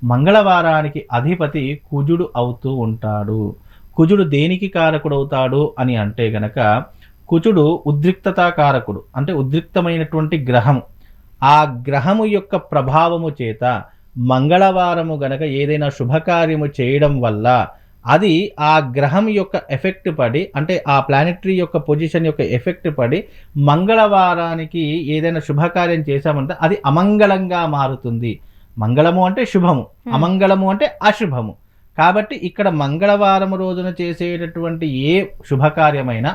మంగళవారానికి అధిపతి కుజుడు అవుతూ ఉంటాడు. కుజుడు దేనికి కారకుడవుతాడు అని అంటే గనక, కుజుడు ఉద్రిక్తతా కారకుడు. అంటే ఉద్రిక్తమైనటువంటి గ్రహము. ఆ గ్రహము యొక్క ప్రభావము చేత మంగళవారము గనక ఏదైనా శుభకార్యము చేయడం వల్ల అది ఆ గ్రహం యొక్క ఎఫెక్ట్ పడి, అంటే ఆ ప్లానెటరీ యొక్క పొజిషన్ యొక్క ఎఫెక్ట్ పడి మంగళవారానికి ఏదైనా శుభకార్యం చేశామంటే అది అమంగళంగా మారుతుంది. మంగళము అంటే శుభము, హ్మ్. అమంగళము అంటే అశుభము. కాబట్టి ఇక్కడ మంగళవారం రోజున చేసేటటువంటి ఏ శుభకార్యమైనా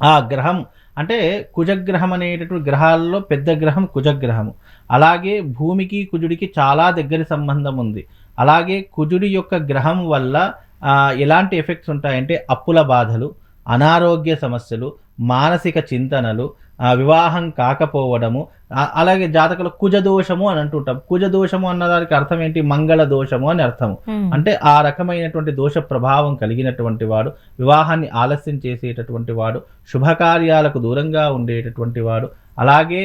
ఆ గ్రహం, అంటే కుజగ్రహం అనేటటువంటి గ్రహాల్లో పెద్ద గ్రహం కుజగ్రహము. అలాగే భూమికి కుజుడికి చాలా దగ్గరి సంబంధం ఉంది. అలాగే కుజుడి యొక్క గ్రహం వల్ల ఎలాంటి ఎఫెక్ట్స్ ఉంటాయంటే అప్పుల బాధలు, అనారోగ్య సమస్యలు, మానసిక చింతనలు, వివాహం కాకపోవడము, అలాగే జాతకంలో కుజదోషము అని అంటుంటాం. కుజదోషము అన్నదానికి అర్థం ఏంటి? మంగళ దోషము అని అర్థము. హ్మ్. అంటే ఆ రకమైనటువంటి దోష ప్రభావం కలిగినటువంటి వాడు, వివాహాన్ని ఆలస్యం చేసేటటువంటి వాడు, శుభకార్యాలకు దూరంగా ఉండేటటువంటి వాడు. అలాగే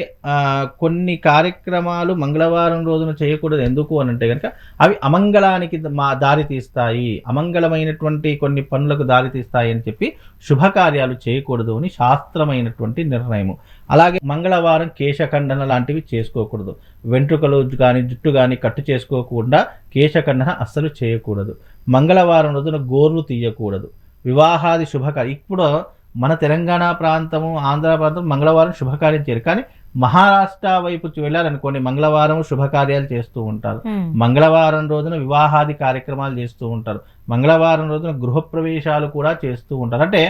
కొన్ని కార్యక్రమాలు మంగళవారం రోజున చేయకూడదు. ఎందుకు అనంటే గనక అవి అమంగళానికి దారి తీస్తాయి. అమంగళమైనటువంటి కొన్ని పనులకు దారి తీస్తాయి అని చెప్పి శుభకార్యాలు చేయకూడదు అని శాస్త్రమైనటువంటి నిర్ణయము. అలాగే మంగళవారం కేశఖండన లాంటివి చేసుకోకూడదు. వెంట్రుకలు కానీ జుట్టు కానీ కట్టు చేసుకోకుండా కేశఖండన అస్సలు చేయకూడదు. మంగళవారం రోజున గోర్లు తీయకూడదు. వివాహాది శుభకార్యం ఇప్పుడు మన తెలంగాణ ప్రాంతము, ఆంధ్ర ప్రాంతం మంగళవారం శుభకార్యం చేయరు. కానీ మహారాష్ట్ర వైపు వెళ్ళారనుకోండి, మంగళవారం శుభకార్యాలు చేస్తూ ఉంటారు. హ్మ్. మంగళవారం రోజున వివాహాది కార్యక్రమాలు చేస్తూ ఉంటారు. మంగళవారం రోజున గృహప్రవేశాలు కూడా చేస్తూ ఉంటారు. అంటే